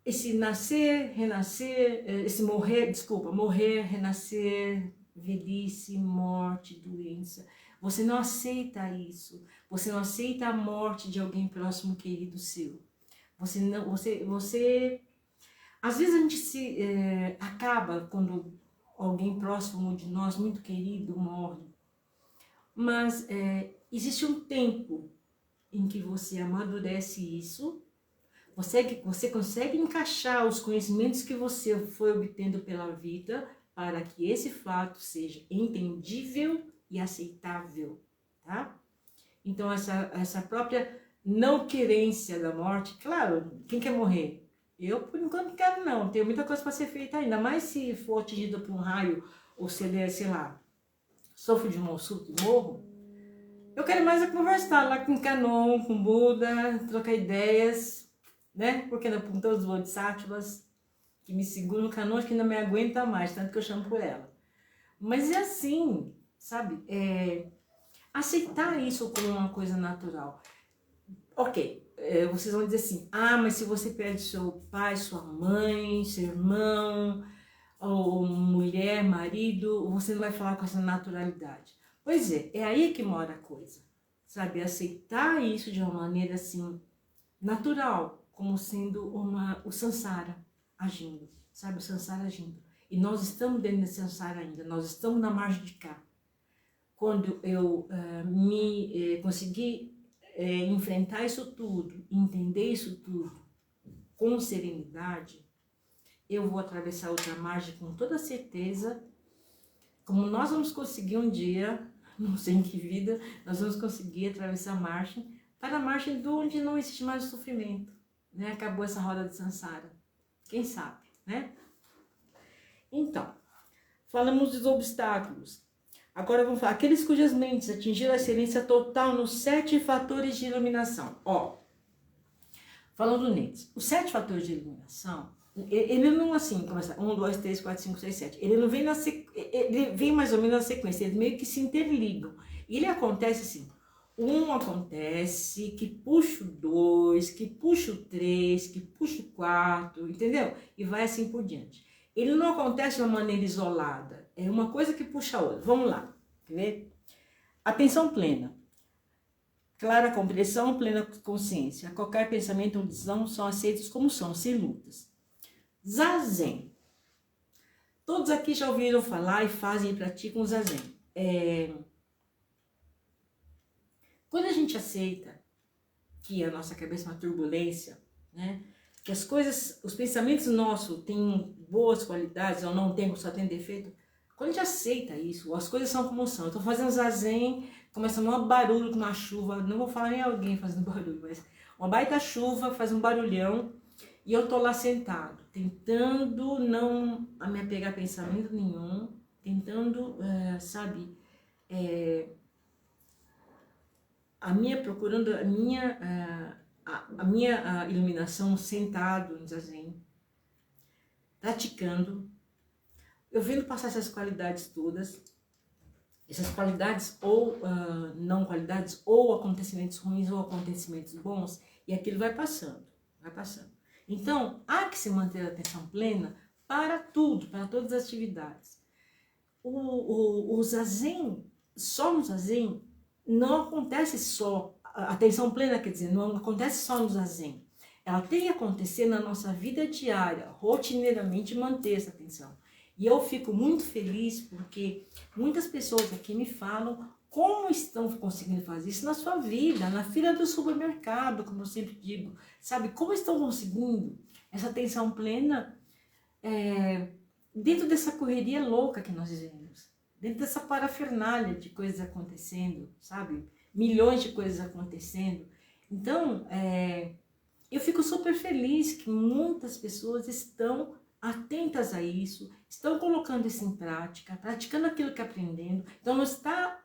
esse nascer, renascer, esse morrer, morrer, renascer, velhice, morte, doença. Você não aceita isso. Você não aceita a morte de alguém próximo, querido seu. Você às vezes a gente acaba quando alguém próximo de nós, muito querido, morre. Mas existe um tempo em que você amadurece isso, você consegue encaixar os conhecimentos que você foi obtendo pela vida para que esse fato seja entendível e aceitável, tá? Então essa própria não querência da morte, claro, quem quer morrer? Eu, por enquanto, não quero não, tem muita coisa para ser feita ainda, mas se for atingido por um raio, ou se ele, sei lá, sofro de um surto e morro, eu quero mais conversar lá com Kanon, com Buda, trocar ideias, né? Porque não com todos os bodhisattvas que me seguram no Kanon, que não me aguenta mais, tanto que eu chamo por ela. Mas é assim, sabe? Aceitar isso como uma coisa natural. Ok, vocês vão dizer assim, mas se você perde seu pai, sua mãe, seu irmão, ou mulher, marido, você não vai falar com essa naturalidade. Pois é aí que mora a coisa, sabe? Aceitar isso de uma maneira assim, natural, como sendo o samsara agindo, sabe? O samsara agindo. E nós estamos dentro desse samsara ainda, nós estamos na margem de cá. Quando eu consegui enfrentar isso tudo, entender isso tudo com serenidade, eu vou atravessar outra margem com toda certeza, como nós vamos conseguir um dia, não sei em que vida, nós vamos conseguir atravessar a margem para a margem de onde não existe mais o sofrimento, né? Acabou essa roda de samsara, quem sabe, né? Então, falamos dos obstáculos. Agora vamos falar, aqueles cujas mentes atingiram a excelência total nos 7 fatores de iluminação. Falando neles, os 7 fatores de iluminação, ele não assim, começa 1, 2, 3, 4, 5, 6, 7. Ele não vem ele vem mais ou menos na sequência, eles meio que se interligam. E ele acontece assim, um acontece, que puxa o 2, que puxa o 3, que puxa o 4, entendeu? E vai assim por diante. Ele não acontece de uma maneira isolada, é uma coisa que puxa a outra. Vamos lá, quer ver? Atenção plena. Clara compreensão, plena consciência. Qualquer pensamento ou decisão são aceitos como são, sem lutas. Zazen. Todos aqui já ouviram falar e fazem e praticam o Zazen. Quando a gente aceita que a nossa cabeça é uma turbulência, né? Que as coisas, os pensamentos nossos têm boas qualidades ou não têm, só tem defeito. Quando a gente aceita isso, as coisas são como são. Eu tô fazendo Zazen, começa um barulho com uma chuva, não vou falar nem alguém fazendo barulho, mas uma baita chuva, faz um barulhão, e eu tô lá sentado, tentando não me apegar a pensamento nenhum, tentando, procurando a minha iluminação sentado em Zazen, praticando, eu vendo passar essas qualidades todas, essas qualidades ou não qualidades, ou acontecimentos ruins ou acontecimentos bons, e aquilo vai passando, vai passando. Então, há que se manter a atenção plena para tudo, para todas as atividades. O Zazen só no zazen não acontece só, a atenção plena, quer dizer, não acontece só no zazen. Ela tem que acontecer na nossa vida diária, rotineiramente manter essa atenção. E eu fico muito feliz porque muitas pessoas aqui me falam como estão conseguindo fazer isso na sua vida, na fila do supermercado, como eu sempre digo, sabe? Como estão conseguindo essa atenção plena dentro dessa correria louca que nós vivemos, dentro dessa parafernália de coisas acontecendo, sabe? Milhões de coisas acontecendo. Então, eu fico super feliz que muitas pessoas estão atentas a isso, estão colocando isso em prática, praticando aquilo que aprendendo. Então não está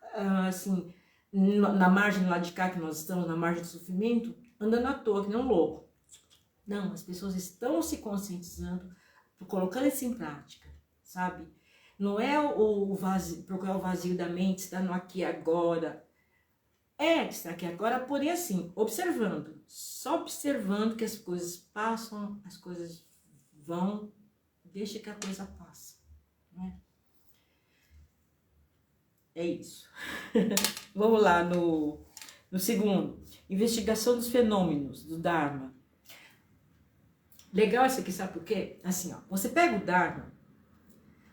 assim, na margem lá de cá que nós estamos, na margem do sofrimento, andando à toa, que nem um louco. Não, as pessoas estão se conscientizando, colocando isso em prática, sabe? Não é o vazio, procurar o vazio da mente, estar no aqui e agora. Está aqui agora, porém assim, observando, só observando que as coisas passam, as coisas vão, deixa que a coisa passa, né? É isso. Vamos lá no segundo, investigação dos fenômenos do Dharma. Legal isso aqui, sabe por quê? Assim, ó, você pega o Dharma,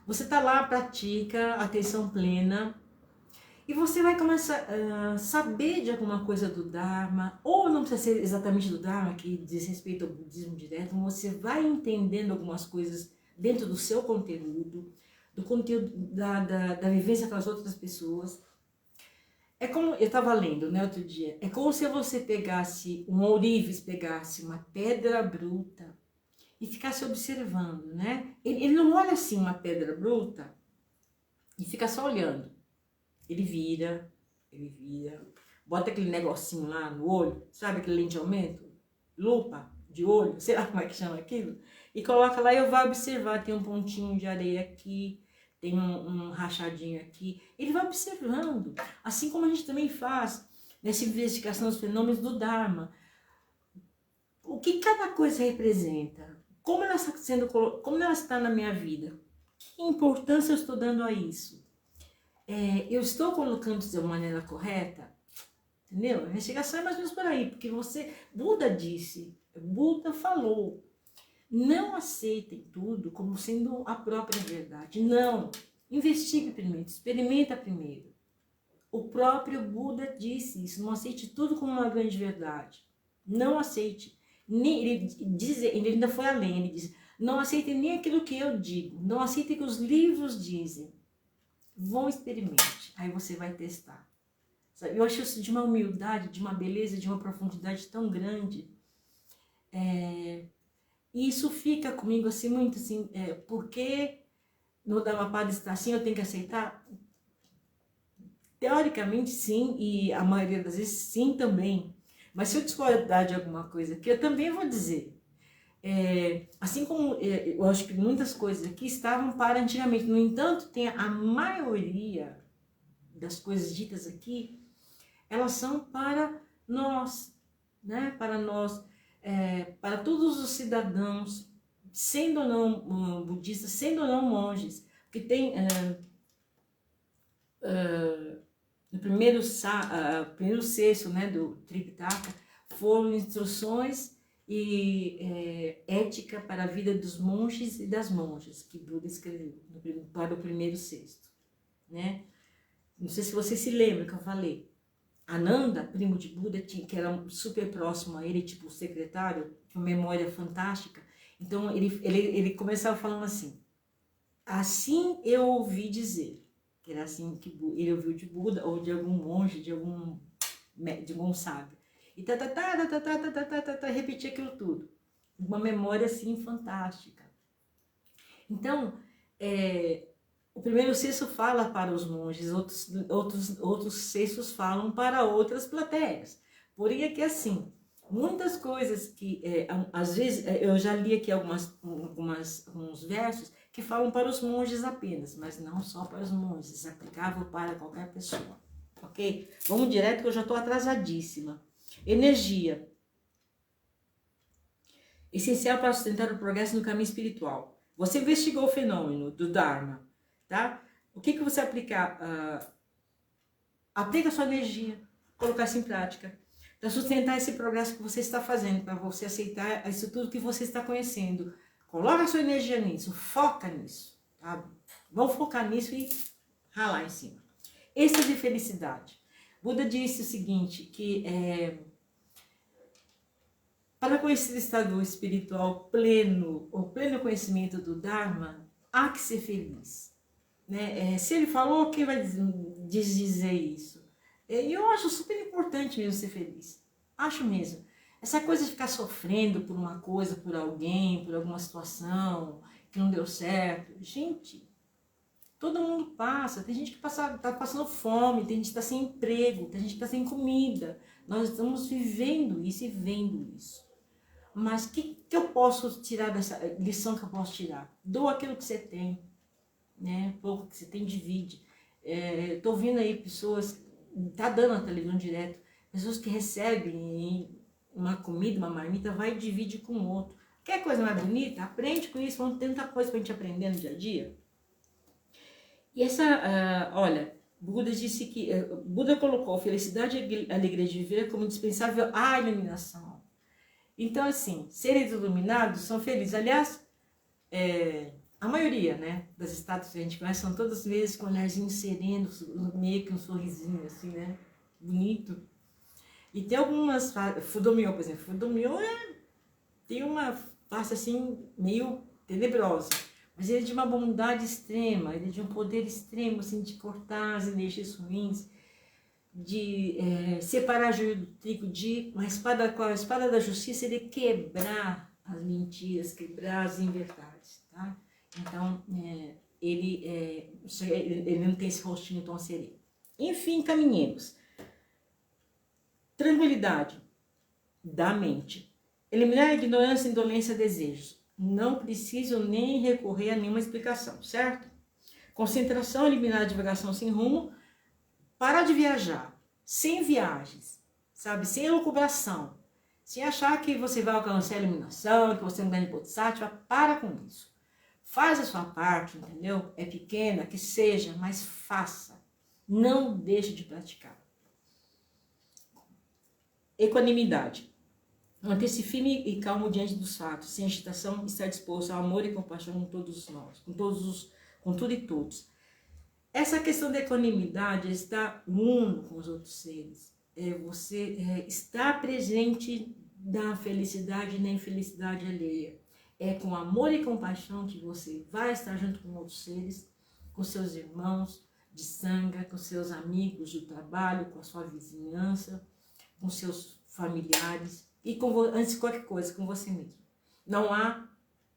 você tá lá, pratica atenção plena, e você vai começar a saber de alguma coisa do Dharma, ou não precisa ser exatamente do Dharma, que diz respeito ao budismo direto, mas você vai entendendo algumas coisas dentro do seu conteúdo, do conteúdo da vivência com as outras pessoas. É como, eu estava lendo, né, outro dia, é como se você pegasse um ourives, pegasse uma pedra bruta e ficasse observando, né? Ele não olha assim uma pedra bruta e fica só olhando. Ele vira, bota aquele negocinho lá no olho, sabe aquele lente de aumento? Lupa de olho, sei lá como é que chama aquilo, e coloca lá e eu vou observar, tem um pontinho de areia aqui, tem um rachadinho aqui, ele vai observando, assim como a gente também faz nessa investigação dos fenômenos do Dharma, o que cada coisa representa, como ela está sendo, como ela está na minha vida, que importância eu estou dando a isso, eu estou colocando isso de uma maneira correta, entendeu? A investigação é mais ou menos por aí, porque Buda disse, Buda falou, não aceitem tudo como sendo a própria verdade. Não. Investigue primeiro, experimenta primeiro. O próprio Buda disse isso. Não aceite tudo como uma grande verdade. Não aceite. Ele ainda foi além. Ele diz, não aceitem nem aquilo que eu digo. Não aceitem o que os livros dizem. Vão experimente. Aí você vai testar. Eu acho isso de uma humildade, de uma beleza, de uma profundidade tão grande. E isso fica comigo assim, muito assim, porque no Dhammapada está assim, eu tenho que aceitar? Teoricamente sim, e a maioria das vezes sim também. Mas se eu discordar de alguma coisa aqui, eu também vou dizer. Assim como eu acho que muitas coisas aqui estavam para antigamente, no entanto, tem a maioria das coisas ditas aqui, elas são para nós, né? Para nós. Para todos os cidadãos, sendo ou não budistas, sendo ou não monges, porque tem no primeiro cesto, né, do Tripitaka, foram instruções e ética para a vida dos monges e das monjas, que Buda escreveu para o primeiro cesto, né? Não sei se você se lembra que eu falei. Ananda, primo de Buda, que era super próximo a ele, tipo secretário, tinha uma memória fantástica. Então ele começava falando assim eu ouvi dizer, que era assim que ele ouviu de Buda ou de algum monge, de algum sábio. E repetia aquilo tudo. Uma memória assim fantástica. Então, o primeiro cesto fala para os monges, outros cestos falam para outras plateias. Porém, aqui assim, muitas coisas que, às vezes, eu já li aqui alguns versos que falam para os monges apenas, mas não só para os monges, é aplicável para qualquer pessoa, ok? Vamos direto que eu já estou atrasadíssima. Energia. Essencial para sustentar o progresso no caminho espiritual. Você investigou o fenômeno do Dharma, tá? O que você aplicar Aplica a sua energia, colocar isso em prática, para sustentar esse progresso que você está fazendo, para você aceitar isso tudo que você está conhecendo. Coloca a sua energia nisso, foca nisso, tá? Vamos focar nisso e ralar em cima. Êxtase de felicidade. Buda disse o seguinte, que para conhecer o estado espiritual pleno, o pleno conhecimento do Dharma, há que ser feliz. Né? Se ele falou, quem vai dizer isso? E eu acho super importante mesmo ser feliz. Acho mesmo. Essa coisa de ficar sofrendo por uma coisa, por alguém, por alguma situação que não deu certo. Gente, todo mundo passa. Tem gente que está passando fome, tem gente que está sem emprego, tem gente que está sem comida. Nós estamos vivendo isso e vendo isso. Mas o que eu posso tirar dessa lição que eu posso tirar? Doa aquilo que você tem, né? Pouco que você tem, divide. Tô ouvindo aí pessoas, tá dando na televisão direto, pessoas que recebem uma comida, uma marmita, vai e divide com o outro. Quer coisa mais bonita? Aprende com isso, vamos ter tanta coisa pra gente aprender no dia a dia. E olha, Buda disse que, Buda colocou felicidade e alegria de viver como indispensável à iluminação. Então, assim, seres iluminados são felizes. Aliás, a maioria, né, das estátuas que a gente conhece são todas vezes com um olharzinho sereno, meio que um sorrisinho, assim, né, bonito. E tem algumas, Fudomyo, por exemplo, Fudomyo tem uma face, assim, meio tenebrosa. Mas ele é de uma bondade extrema, ele é de um poder extremo, assim, de cortar as energias ruins, de separar joio do trigo, com a espada da justiça, ele quebrar as mentiras, quebrar as inverdades, tá? Então, ele não tem esse rostinho tão sereno. Enfim, caminhemos. Tranquilidade da mente. Eliminar a ignorância, indolência, desejos. Não preciso nem recorrer a nenhuma explicação, certo? Concentração, eliminar a divagação sem rumo. Parar de viajar, sem viagens, sabe? Sem elucubração, sem achar que você vai alcançar a iluminação, que você é um grande bodhisattva. Para com isso. Faz a sua parte, entendeu? É pequena, que seja, mas faça. Não deixe de praticar. Equanimidade. Manter-se firme e calmo diante dos fatos, sem agitação, estar disposto ao amor e compaixão com todos nós, com tudo e todos. Essa questão da equanimidade está uno com os outros seres. Você está presente na felicidade e na infelicidade alheia. É com amor e compaixão que você vai estar junto com outros seres, com seus irmãos de sangue, com seus amigos do trabalho, com a sua vizinhança, com seus familiares e, antes de qualquer coisa, com você mesmo. Não há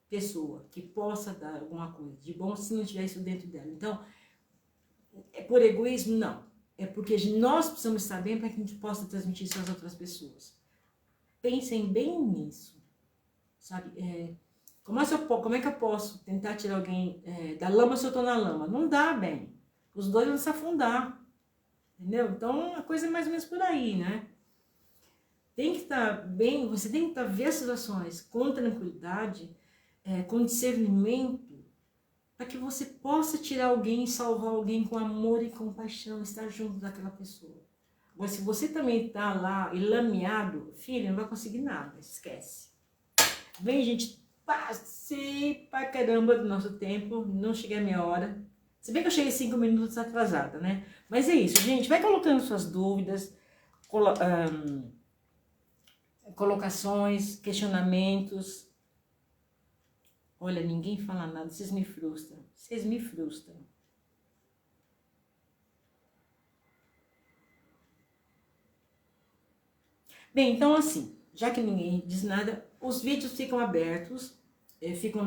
pessoa que possa dar alguma coisa de bom se não tiver isso dentro dela. Então, é por egoísmo? Não. É porque nós precisamos estar bem para que a gente possa transmitir isso às outras pessoas. Pensem bem nisso. Sabe? Como é que eu posso tentar tirar alguém da lama se eu estou na lama? Não dá bem. Os dois vão se afundar. Entendeu? Então, a coisa é mais ou menos por aí, né? Tem que estar bem, você tem que ver as situações com tranquilidade, com discernimento, para que você possa tirar alguém e salvar alguém com amor e compaixão, estar junto daquela pessoa. Mas se você também está lá lameado, filho, não vai conseguir nada, esquece. Bem, gente, passei pra caramba do nosso tempo, não cheguei a minha hora. Se bem que eu cheguei 5 minutos atrasada, né? Mas é isso, gente, vai colocando suas dúvidas, colocações, questionamentos. Olha, ninguém fala nada, vocês me frustram. Vocês me frustram. Bem, então assim, já que ninguém diz nada, os vídeos ficam abertos, ficam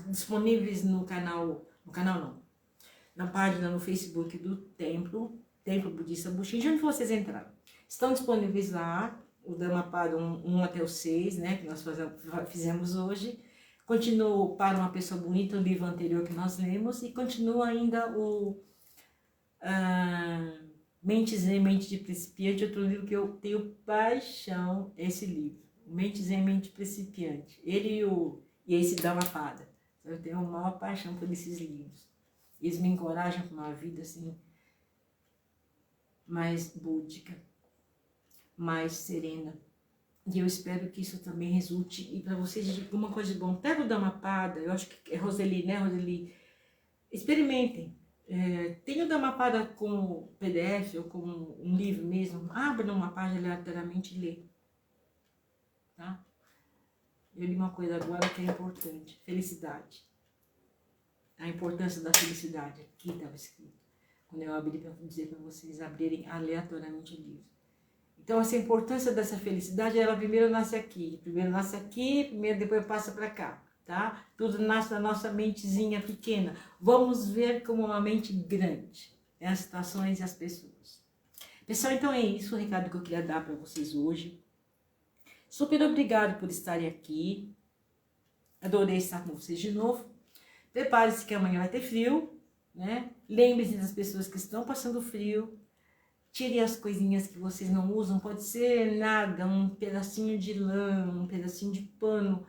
disponíveis no canal não, na página no Facebook do Templo Budista Bushin, onde vocês entraram. Estão disponíveis lá, o Dhammapada 1 até o 6, né, que nós fizemos hoje. Continua o Para uma Pessoa Bonita, o livro anterior que nós lemos, e continua ainda o Mente Zen, Mente de Principiante, outro livro que eu tenho paixão, esse livro, Mente Zen, Mente de Principiante. Ele e esse Dhammapada. Eu tenho uma maior paixão por esses livros. Eles me encorajam para uma vida assim, mais búdica, mais serena. E eu espero que isso também resulte e para vocês de alguma coisa de bom. Pega o Dhammapada, eu acho que é Roseli, né, Roseli? Experimentem. Tem o Dhammapada como PDF ou como um livro mesmo. Abra uma página aleatoriamente e lê. Tá? Eu li uma coisa agora que é importante. Felicidade. A importância da felicidade. Aqui estava escrito. Quando eu abri para dizer para vocês abrirem aleatoriamente o livro. Então, essa importância dessa felicidade, ela primeiro nasce aqui, primeiro depois passa para cá, tá? Tudo nasce na nossa mentezinha pequena. Vamos ver como uma mente grande, as situações e as pessoas. Pessoal, então é isso o recado que eu queria dar para vocês hoje. Super obrigado por estarem aqui. Adorei estar com vocês de novo. Prepare-se que amanhã vai ter frio, né? Lembre-se das pessoas que estão passando frio. Tire as coisinhas que vocês não usam, pode ser nada, um pedacinho de lã, um pedacinho de pano.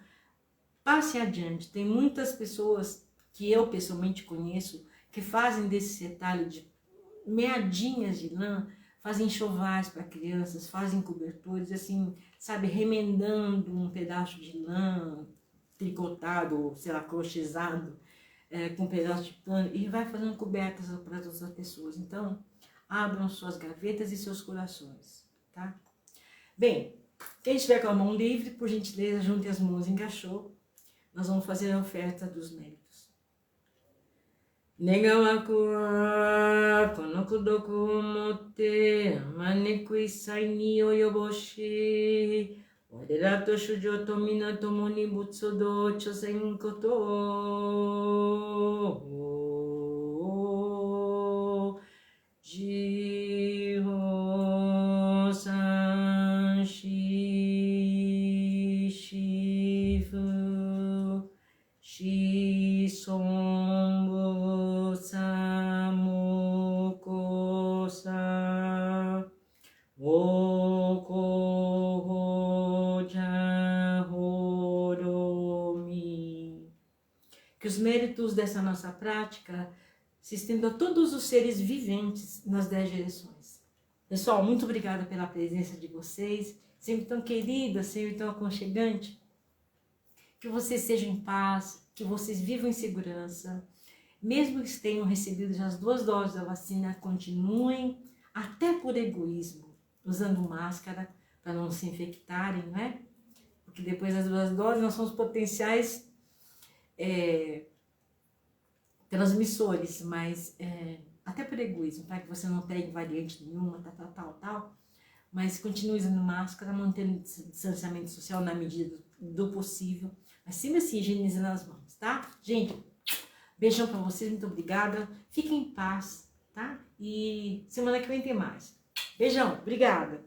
Passe adiante. Tem muitas pessoas que eu pessoalmente conheço que fazem desse retalho de meadinhas de lã, fazem enxovais para crianças, fazem cobertores, assim, sabe, remendando um pedaço de lã tricotado, ou sei lá, crochetado, com um pedaço de pano, e vai fazendo cobertas para todas as pessoas. Então, abram suas gavetas e seus corações, tá? Bem, quem estiver com a mão livre, por gentileza, junte as mãos em gachô. Nós vamos fazer a oferta dos méritos. Negawakuwa konokudoku motte manikui saini oyoboshi Waderato shujoto minato moni butsudo chosen koto Jiho san shi shifu shi sombu samuko sa woko jahoromi. Que os méritos dessa nossa prática se estendam a todos os seres viventes nas 10 direções. Pessoal, muito obrigada pela presença de vocês, sempre tão querida, sempre tão aconchegante. Que vocês sejam em paz, que vocês vivam em segurança. Mesmo que tenham recebido já as 2 doses da vacina, continuem, até por egoísmo, usando máscara para não se infectarem, né? Porque depois das 2 doses nós somos potenciais transmissores, mas até por egoísmo, para que você não pegue variante nenhuma, tal, mas continue usando máscara, mantendo distanciamento social na medida do possível, mas sempre assim, higienizando as mãos, tá? Gente, beijão para vocês, muito obrigada, fiquem em paz, tá? E semana que vem tem mais. Beijão, obrigada!